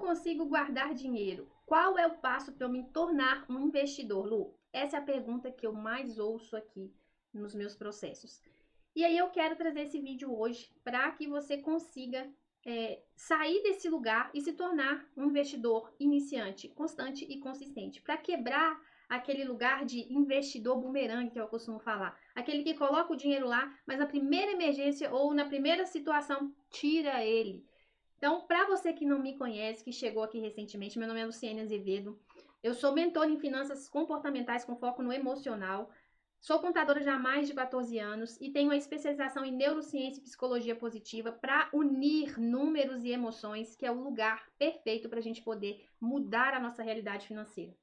consigo guardar dinheiro. Qual é o passo para eu me tornar um investidor, Lu? Essa é a pergunta que eu mais ouço aqui nos meus processos. E aí eu quero trazer esse vídeo hoje para que você consiga sair desse lugar e se tornar um investidor iniciante, constante e consistente, para quebrar aquele lugar de investidor bumerangue que eu costumo falar, aquele que coloca o dinheiro lá, mas na primeira emergência ou na primeira situação tira ele. Então, para você que não me conhece, que chegou aqui recentemente, meu nome é Luciene Azevedo. Eu sou mentora em finanças comportamentais com foco no emocional. Sou contadora já há mais de 14 anos e tenho uma especialização em neurociência e psicologia positiva para unir números e emoções, que é o lugar perfeito para a gente poder mudar a nossa realidade financeira.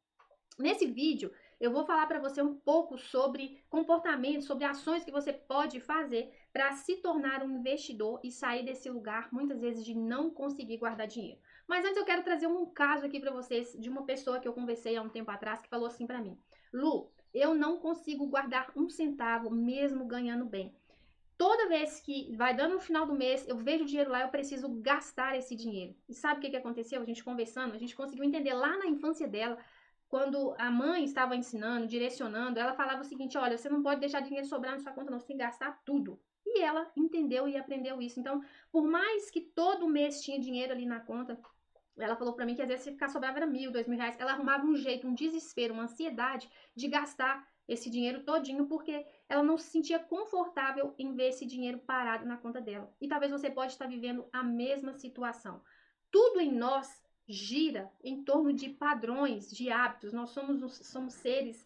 Nesse vídeo, eu vou falar para você um pouco sobre comportamentos, sobre ações que você pode fazer para se tornar um investidor e sair desse lugar, muitas vezes, de não conseguir guardar dinheiro. Mas antes eu quero trazer um caso aqui para vocês de uma pessoa que eu conversei há um tempo atrás que falou assim para mim: Lu, eu não consigo guardar um centavo mesmo ganhando bem. Toda vez que vai dando no final do mês, eu vejo o dinheiro lá, eu preciso gastar esse dinheiro. E sabe o que aconteceu? A gente conversando, a gente conseguiu entender lá na infância dela, quando a mãe estava ensinando, direcionando, ela falava o seguinte: olha, você não pode deixar dinheiro sobrar na sua conta, não, você tem que gastar tudo. E ela entendeu e aprendeu isso. Então, por mais que todo mês tinha dinheiro ali na conta, ela falou para mim que às vezes se ficar sobrava era 1.000, 2.000 reais. Ela arrumava um jeito, um desespero, uma ansiedade de gastar esse dinheiro todinho, porque ela não se sentia confortável em ver esse dinheiro parado na conta dela. E talvez você pode estar vivendo a mesma situação. Tudo em nós gira em torno de padrões, de hábitos. Nós somos seres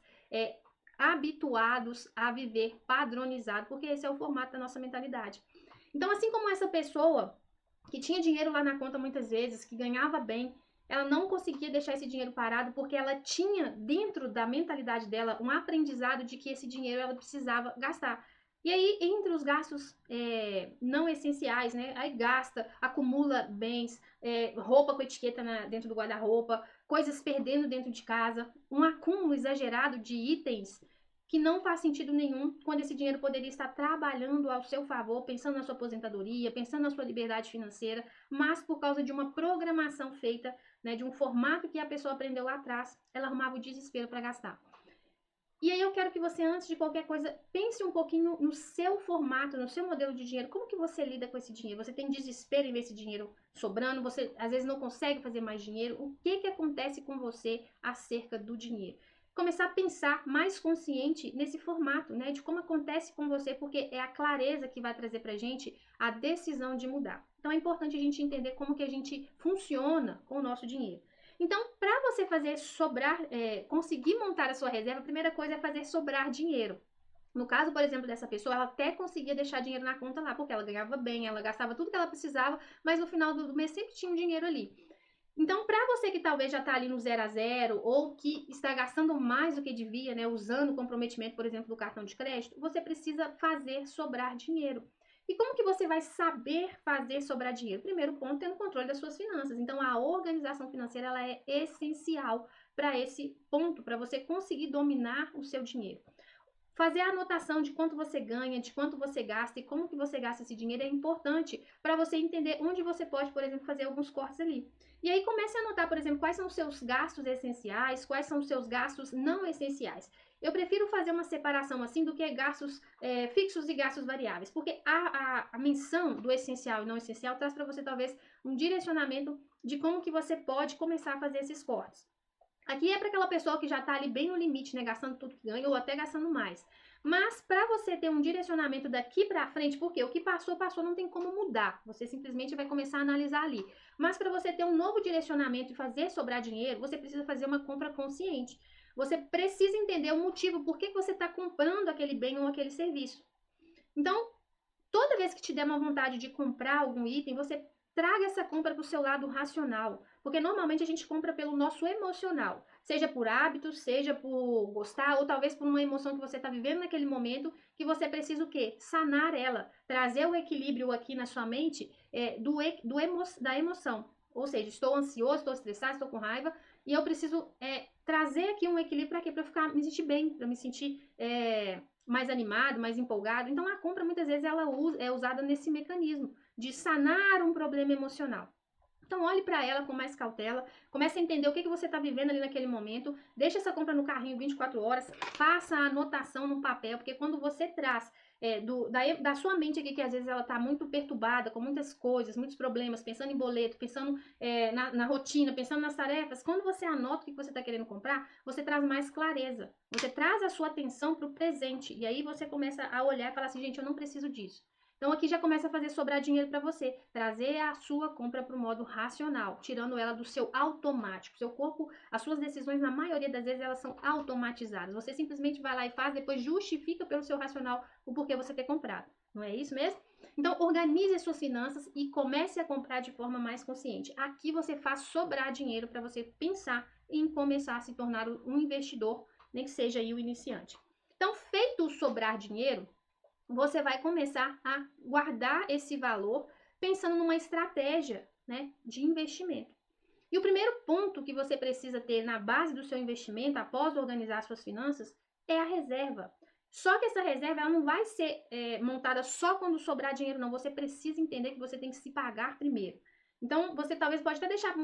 habituados a viver padronizado, porque esse é o formato da nossa mentalidade. Então, assim como essa pessoa que tinha dinheiro lá na conta muitas vezes, que ganhava bem, ela não conseguia deixar esse dinheiro parado porque ela tinha dentro da mentalidade dela um aprendizado de que esse dinheiro ela precisava gastar. E aí, entre os gastos não essenciais, né? Aí gasta, acumula bens, roupa com etiqueta dentro do guarda-roupa, coisas perdendo dentro de casa, um acúmulo exagerado de itens que não faz sentido nenhum quando esse dinheiro poderia estar trabalhando ao seu favor, pensando na sua aposentadoria, pensando na sua liberdade financeira, mas por causa de uma programação feita, né, de um formato que a pessoa aprendeu lá atrás, ela arrumava o desespero para gastar. E aí eu quero que você, antes de qualquer coisa, pense um pouquinho no seu formato, no seu modelo de dinheiro. Como que você lida com esse dinheiro? Você tem desespero em ver esse dinheiro sobrando? Você, às vezes, não consegue fazer mais dinheiro? O que acontece com você acerca do dinheiro? Começar a pensar mais consciente nesse formato, né? De como acontece com você, porque é a clareza que vai trazer pra gente a decisão de mudar. Então é importante a gente entender como que a gente funciona com o nosso dinheiro. Então, para você fazer sobrar, conseguir montar a sua reserva, a primeira coisa é fazer sobrar dinheiro. No caso, por exemplo, dessa pessoa, ela até conseguia deixar dinheiro na conta lá, porque ela ganhava bem, ela gastava tudo que ela precisava, mas no final do mês sempre tinha um dinheiro ali. Então, para você que talvez já está ali no 0 a 0 ou que está gastando mais do que devia, né, usando o comprometimento, por exemplo, do cartão de crédito, você precisa fazer sobrar dinheiro. E como que você vai saber fazer sobrar dinheiro? Primeiro ponto, tendo controle das suas finanças. Então, a organização financeira ela é essencial para esse ponto, para você conseguir dominar o seu dinheiro. Fazer a anotação de quanto você ganha, de quanto você gasta e como que você gasta esse dinheiro é importante para você entender onde você pode, por exemplo, fazer alguns cortes ali. E aí comece a anotar, por exemplo, quais são os seus gastos essenciais, quais são os seus gastos não essenciais. Eu prefiro fazer uma separação assim do que gastos fixos e gastos variáveis, porque a menção do essencial e não essencial traz para você talvez um direcionamento de como que você pode começar a fazer esses cortes. Aqui é para aquela pessoa que já está ali bem no limite, né, gastando tudo que ganha ou até gastando mais. Mas para você ter um direcionamento daqui para frente, porque o que passou, passou, não tem como mudar. Você simplesmente vai começar a analisar ali. Mas para você ter um novo direcionamento e fazer sobrar dinheiro, você precisa fazer uma compra consciente. Você precisa entender o motivo, por que você está comprando aquele bem ou aquele serviço. Então, toda vez que te der uma vontade de comprar algum item, você traga essa compra para o seu lado racional. Porque normalmente a gente compra pelo nosso emocional. Seja por hábito, seja por gostar, ou talvez por uma emoção que você está vivendo naquele momento, que você precisa o quê? Sanar ela. Trazer o equilíbrio aqui na sua mente da emoção. Ou seja, estou ansioso, estou estressado, estou com raiva, e eu preciso trazer aqui um equilíbrio para quê? Para eu me sentir bem, para me sentir mais animado, mais empolgado. Então a compra muitas vezes ela é usada nesse mecanismo de sanar um problema emocional. Então, olhe para ela com mais cautela, comece a entender o que você está vivendo ali naquele momento, deixa essa compra no carrinho 24 horas, faça a anotação no papel, porque quando você traz da sua mente aqui, que às vezes ela está muito perturbada, com muitas coisas, muitos problemas, pensando em boleto, pensando na rotina, pensando nas tarefas, quando você anota o que você está querendo comprar, você traz mais clareza, você traz a sua atenção para o presente, e aí você começa a olhar e falar assim, gente, eu não preciso disso. Então aqui já começa a fazer sobrar dinheiro para você, trazer a sua compra para o modo racional, tirando ela do seu automático. Seu corpo, as suas decisões, na maioria das vezes, elas são automatizadas. Você simplesmente vai lá e faz, depois justifica pelo seu racional o porquê você ter comprado. Não é isso mesmo? Então organize as suas finanças e comece a comprar de forma mais consciente. Aqui você faz sobrar dinheiro para você pensar em começar a se tornar um investidor, nem que seja aí o iniciante. Então, feito o sobrar dinheiro, você vai começar a guardar esse valor pensando numa estratégia, né, de investimento. E o primeiro ponto que você precisa ter na base do seu investimento, após organizar suas finanças, é a reserva. Só que essa reserva ela não vai ser montada só quando sobrar dinheiro, não. Você precisa entender que você tem que se pagar primeiro. Então, você talvez pode até deixar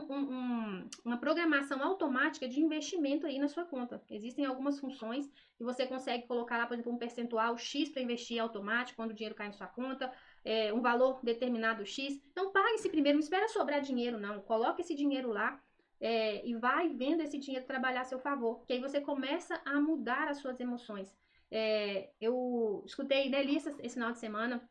uma programação automática de investimento aí na sua conta. Existem algumas funções que você consegue colocar lá, por exemplo, um percentual X para investir automático quando o dinheiro cai na sua conta, um valor determinado X. Então, pague-se primeiro, não espera sobrar dinheiro, não. Coloque esse dinheiro lá e vai vendo esse dinheiro trabalhar a seu favor, que aí você começa a mudar as suas emoções. Eu escutei, né, li esse final de semana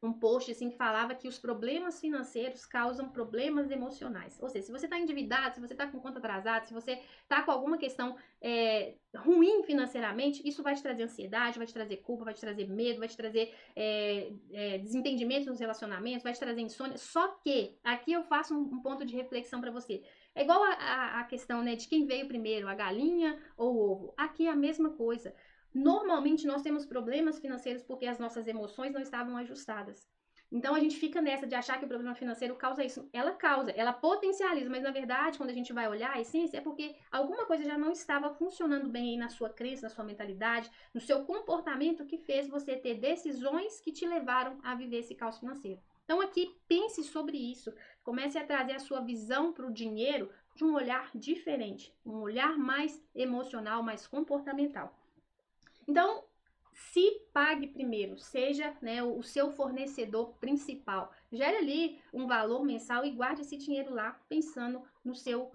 um post assim que falava que os problemas financeiros causam problemas emocionais. Ou seja, se você está endividado, se você está com conta atrasada, se você está com alguma questão ruim financeiramente, isso vai te trazer ansiedade, vai te trazer culpa, vai te trazer medo, vai te trazer desentendimentos nos relacionamentos, vai te trazer insônia. Só que aqui eu faço um ponto de reflexão para você. É igual a questão, né, de quem veio primeiro, a galinha ou o ovo. Aqui é a mesma coisa. Normalmente nós temos problemas financeiros porque as nossas emoções não estavam ajustadas. Então a gente fica nessa de achar que o problema financeiro causa isso. Ela causa, ela potencializa, mas na verdade, quando a gente vai olhar a essência, é porque alguma coisa já não estava funcionando bem aí na sua crença, na sua mentalidade, no seu comportamento que fez você ter decisões que te levaram a viver esse caos financeiro. Então aqui pense sobre isso, comece a trazer a sua visão para o dinheiro de um olhar diferente, um olhar mais emocional, mais comportamental. Então, se pague primeiro, seja, né, o seu fornecedor principal. Gere ali um valor mensal e guarde esse dinheiro lá, pensando no seu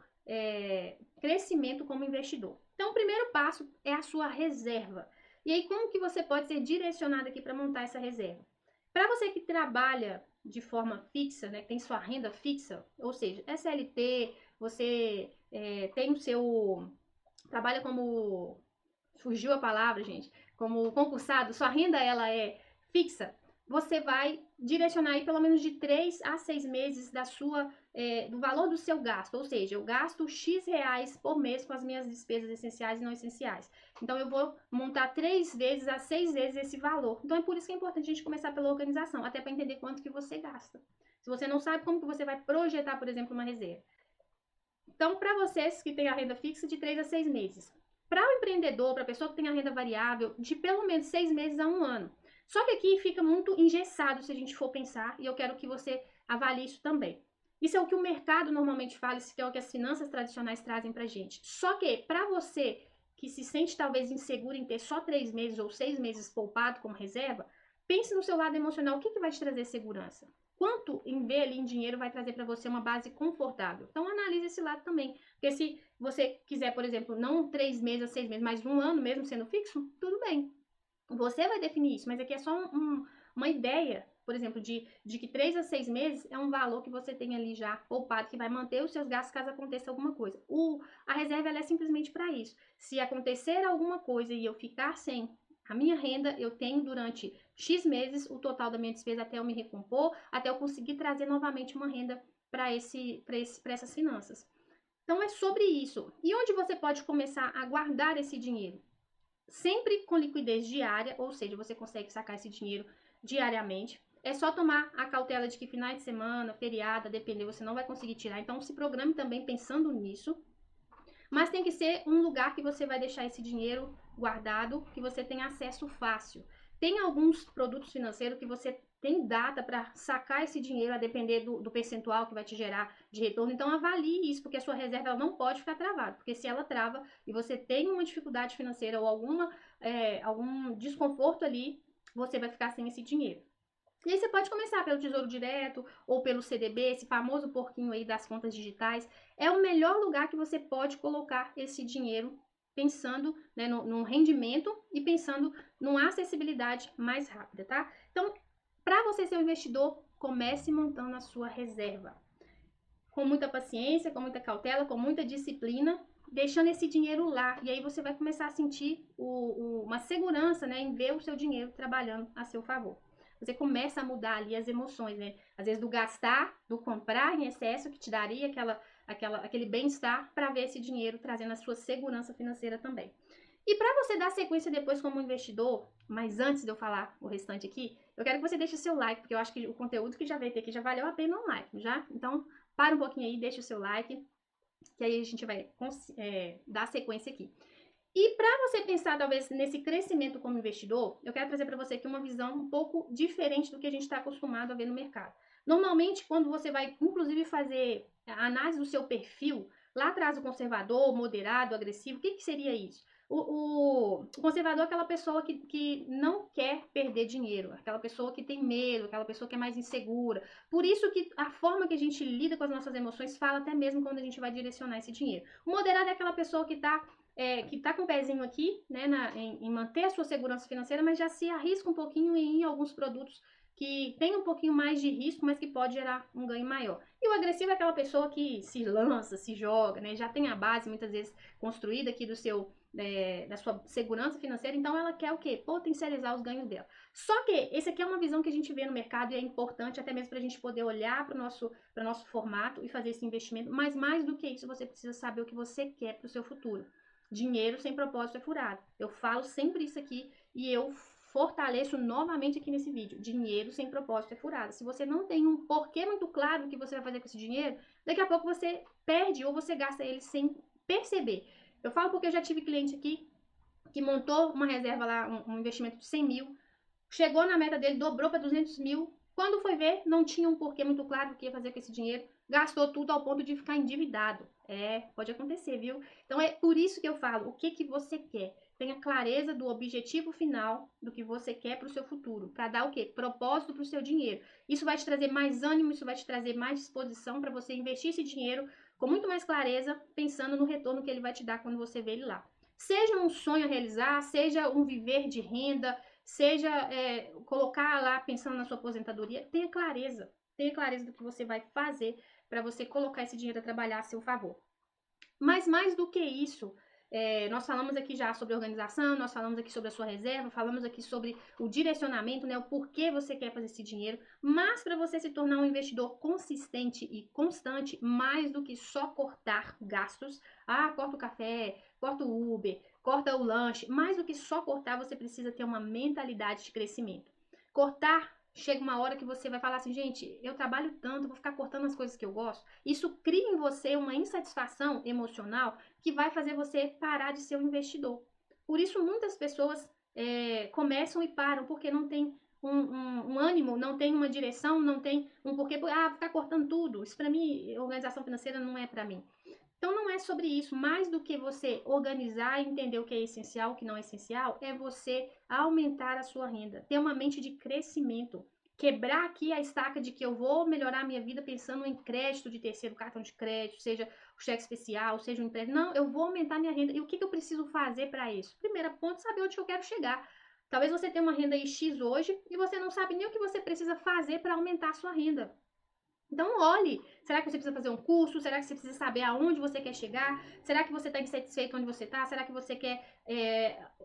crescimento como investidor. Então, o primeiro passo é a sua reserva. E aí, como que você pode ser direcionado aqui para montar essa reserva? Para você que trabalha de forma fixa, né, que tem sua renda fixa, ou seja, SLT, você tem o seu... trabalha como... fugiu a palavra, gente, como concursado, sua renda ela é fixa, você vai direcionar aí pelo menos de 3 a 6 meses do valor do seu gasto, ou seja, eu gasto X reais por mês com as minhas despesas essenciais e não essenciais. Então eu vou montar 3 vezes a 6 vezes esse valor. Então é por isso que é importante a gente começar pela organização, até para entender quanto que você gasta. Se você não sabe como que você vai projetar, por exemplo, uma reserva. Então, para vocês que têm a renda fixa, de 3 a 6 meses. Para o empreendedor, para a pessoa que tem a renda variável, de pelo menos 6 meses a 1 ano. Só que aqui fica muito engessado se a gente for pensar, e eu quero que você avalie isso também. Isso é o que o mercado normalmente fala, isso é o que as finanças tradicionais trazem pra gente. Só que, para você que se sente talvez inseguro em ter só 3 meses ou 6 meses poupado como reserva, pense no seu lado emocional, o que vai te trazer segurança? Quanto em ver ali em dinheiro vai trazer para você uma base confortável? Então, analise esse lado também. Porque se você quiser, por exemplo, não 3 meses a 6 meses, mas 1 ano mesmo sendo fixo, tudo bem. Você vai definir isso, mas aqui é só uma ideia, por exemplo, de que 3 a 6 meses é um valor que você tem ali já poupado, que vai manter os seus gastos caso aconteça alguma coisa. A reserva ela é simplesmente para isso. Se acontecer alguma coisa e eu ficar sem a minha renda, eu tenho durante X meses o total da minha despesa até eu me recompor, até eu conseguir trazer novamente uma renda para essas finanças. Então é sobre isso. E onde você pode começar a guardar esse dinheiro? Sempre com liquidez diária, ou seja, você consegue sacar esse dinheiro diariamente. É só tomar a cautela de que finais de semana, feriado, depender, você não vai conseguir tirar. Então se programe também pensando nisso. Mas tem que ser um lugar que você vai deixar esse dinheiro guardado, que você tenha acesso fácil. Tem alguns produtos financeiros que você tem data para sacar esse dinheiro a depender do percentual que vai te gerar de retorno. Então, avalie isso, porque a sua reserva ela não pode ficar travada. Porque se ela trava e você tem uma dificuldade financeira ou algum desconforto ali, você vai ficar sem esse dinheiro. E aí você pode começar pelo Tesouro Direto ou pelo CDB, esse famoso porquinho aí das contas digitais. É o melhor lugar que você pode colocar esse dinheiro pensando, né, no rendimento e pensando numa acessibilidade mais rápida, tá? Então, para você ser um investidor, comece montando a sua reserva. Com muita paciência, com muita cautela, com muita disciplina, deixando esse dinheiro lá. E aí você vai começar a sentir uma segurança, né, em ver o seu dinheiro trabalhando a seu favor. Você começa a mudar ali as emoções, né? Às vezes do gastar, do comprar em excesso, que te daria aquele bem-estar, para ver esse dinheiro trazendo a sua segurança financeira também. E para você dar sequência depois como investidor, mas antes de eu falar o restante aqui, eu quero que você deixe o seu like, porque eu acho que o conteúdo que já veio aqui já valeu a pena um like, já? Então, para um pouquinho aí, deixa o seu like, que aí a gente vai dar sequência aqui. E para você pensar, talvez, nesse crescimento como investidor, eu quero trazer para você aqui uma visão um pouco diferente do que a gente está acostumado a ver no mercado. Normalmente, quando você vai, inclusive, fazer a análise do seu perfil, lá atrás o conservador, moderado, agressivo, o que seria isso? O conservador é aquela pessoa que não quer perder dinheiro, aquela pessoa que tem medo, aquela pessoa que é mais insegura. Por isso que a forma que a gente lida com as nossas emoções fala até mesmo quando a gente vai direcionar esse dinheiro. O moderado é aquela pessoa que está com o pezinho aqui, né, em manter a sua segurança financeira, mas já se arrisca um pouquinho em ir em alguns produtos que tem um pouquinho mais de risco, mas que pode gerar um ganho maior. E o agressivo é aquela pessoa que se lança, se joga, né, já tem a base muitas vezes construída aqui da sua segurança financeira, então ela quer o quê? Potencializar os ganhos dela. Só que esse aqui é uma visão que a gente vê no mercado e é importante até mesmo para a gente poder olhar para o nosso formato e fazer esse investimento, mas mais do que isso, você precisa saber o que você quer para o seu futuro. Dinheiro sem propósito é furado. Eu falo sempre isso aqui e eu fortaleço novamente aqui nesse vídeo. Dinheiro sem propósito é furado. Se você não tem um porquê muito claro do que você vai fazer com esse dinheiro, daqui a pouco você perde ou você gasta ele sem perceber. Eu falo porque eu já tive cliente aqui que montou uma reserva lá, um investimento de 100 mil, chegou na meta dele, dobrou para 200 mil. Quando foi ver, não tinha um porquê muito claro do que ia fazer com esse dinheiro, gastou tudo ao ponto de ficar endividado. Pode acontecer, viu? Então é por isso que eu falo, o que você quer? Tenha clareza do objetivo final do que você quer para o seu futuro, para dar o quê? Propósito para o seu dinheiro. Isso vai te trazer mais ânimo, isso vai te trazer mais disposição para você investir esse dinheiro com muito mais clareza, pensando no retorno que ele vai te dar quando você vê ele lá. Seja um sonho a realizar, seja um viver de renda, seja colocar lá pensando na sua aposentadoria, tenha clareza do que você vai fazer para você colocar esse dinheiro a trabalhar a seu favor. Mas mais do que isso, nós falamos aqui já sobre organização, nós falamos aqui sobre a sua reserva, falamos aqui sobre o direcionamento, né, o porquê você quer fazer esse dinheiro, mas para você se tornar um investidor consistente e constante, mais do que só cortar gastos, corta o café, corta o Uber, corta o lanche, mais do que só cortar, você precisa ter uma mentalidade de crescimento. Cortar, chega uma hora que você vai falar assim, gente, eu trabalho tanto, vou ficar cortando as coisas que eu gosto. Isso cria em você uma insatisfação emocional que vai fazer você parar de ser um investidor. Por isso, muitas pessoas começam e param, porque não tem um ânimo, não tem uma direção, não tem um porquê. Vou ficar cortando tudo. Isso para mim, organização financeira não é para mim. Então não é sobre isso, mais do que você organizar e entender o que é essencial, o que não é essencial, é você aumentar a sua renda, ter uma mente de crescimento, quebrar aqui a estaca de que eu vou melhorar a minha vida pensando em crédito de terceiro, cartão de crédito, seja o cheque especial, seja um empréstimo. Não, eu vou aumentar minha renda. E o que eu preciso fazer para isso? Primeiro ponto, saber onde eu quero chegar. Talvez você tenha uma renda X hoje e você não sabe nem o que você precisa fazer para aumentar a sua renda. Então, olhe, será que você precisa fazer um curso? Será que você precisa saber aonde você quer chegar? Será que você está insatisfeito onde você está? Será que você quer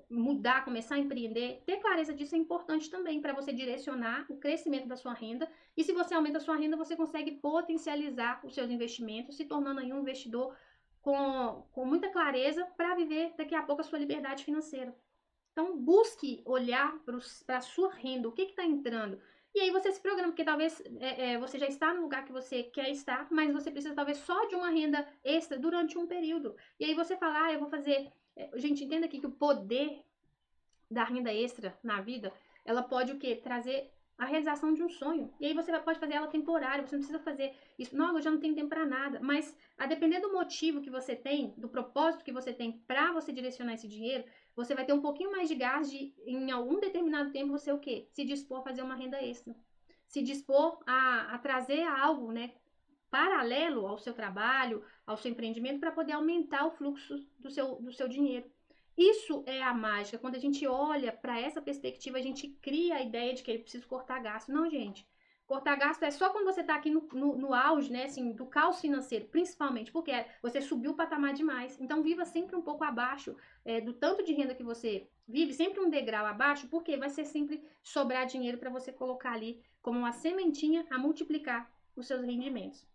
mudar, começar a empreender? Ter clareza disso é importante também para você direcionar o crescimento da sua renda. E se você aumenta a sua renda, você consegue potencializar os seus investimentos, se tornando aí um investidor com muita clareza para viver daqui a pouco a sua liberdade financeira. Então, busque olhar para a sua renda, o que está entrando. E aí você se programa, porque talvez você já está no lugar que você quer estar, mas você precisa talvez só de uma renda extra durante um período. E aí você fala, eu vou fazer... gente, entenda aqui que o poder da renda extra na vida, ela pode o quê? Trazer a realização de um sonho. E aí você pode fazer ela temporária, você não precisa fazer isso. Não, eu já não tenho tempo para nada. Mas, a depender do motivo que você tem, do propósito que você tem para você direcionar esse dinheiro, você vai ter um pouquinho mais de gás de, em algum determinado tempo, você o quê? Se dispor a fazer uma renda extra. Se dispor a trazer algo, né, paralelo ao seu trabalho, ao seu empreendimento, para poder aumentar o fluxo do seu dinheiro. Isso é a mágica. Quando a gente olha para essa perspectiva, a gente cria a ideia de que eu preciso cortar gasto. Não, gente. Cortar gasto é só quando você está aqui no auge, né, assim, do caos financeiro, principalmente, porque você subiu o patamar demais. Então, viva sempre um pouco abaixo do tanto de renda que você vive, sempre um degrau abaixo, porque vai ser sempre sobrar dinheiro para você colocar ali como uma sementinha a multiplicar os seus rendimentos.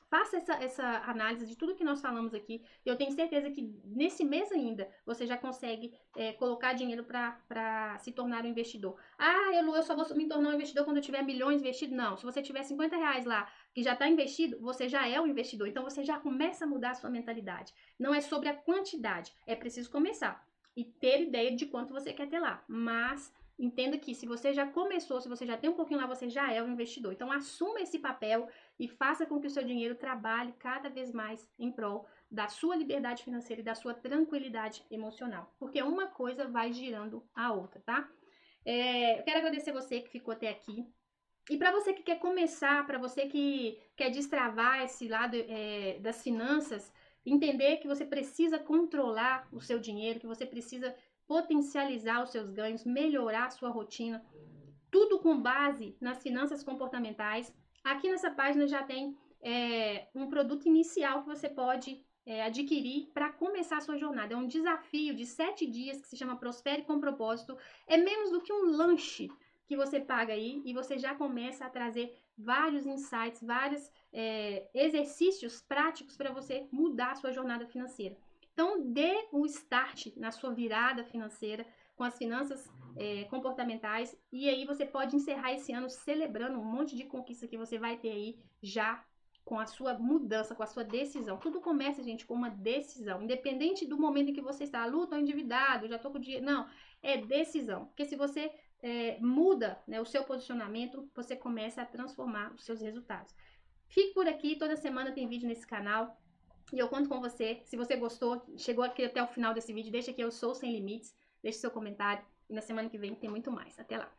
Faça essa análise de tudo que nós falamos aqui. Eu tenho certeza que nesse mês ainda você já consegue colocar dinheiro para se tornar um investidor. Ah, eu só vou me tornar um investidor quando eu tiver milhões investidos. Não, se você tiver 50 reais lá que já está investido, você já é um investidor. Então você já começa a mudar a sua mentalidade. Não é sobre a quantidade, é preciso começar e ter ideia de quanto você quer ter lá. Mas entenda que se você já começou, se você já tem um pouquinho lá, você já é um investidor. Então assuma esse papel e faça com que o seu dinheiro trabalhe cada vez mais em prol da sua liberdade financeira e da sua tranquilidade emocional. Porque uma coisa vai girando a outra, tá? Eu quero agradecer você que ficou até aqui. E para você que quer começar, para você que quer destravar esse lado das finanças, entender que você precisa controlar o seu dinheiro, que você precisa potencializar os seus ganhos, melhorar a sua rotina, tudo com base nas finanças comportamentais. Aqui nessa página já tem um produto inicial que você pode adquirir para começar a sua jornada. É um desafio de 7 dias que se chama Prospere com Propósito. É menos do que um lanche que você paga aí e você já começa a trazer vários insights, vários exercícios práticos para você mudar a sua jornada financeira. Então, dê o start na sua virada financeira com as finanças comportamentais, e aí você pode encerrar esse ano celebrando um monte de conquista que você vai ter aí já com a sua mudança, com a sua decisão. Tudo começa, gente, com uma decisão, independente do momento em que você está, tô endividado, já tô com dinheiro, não, é decisão, porque se você muda, né, o seu posicionamento, você começa a transformar os seus resultados. Fique por aqui, toda semana tem vídeo nesse canal, e eu conto com você. Se você gostou, chegou aqui até o final desse vídeo, deixa aqui, eu sou Sem Limites, deixe seu comentário. E na semana que vem tem muito mais. Até lá!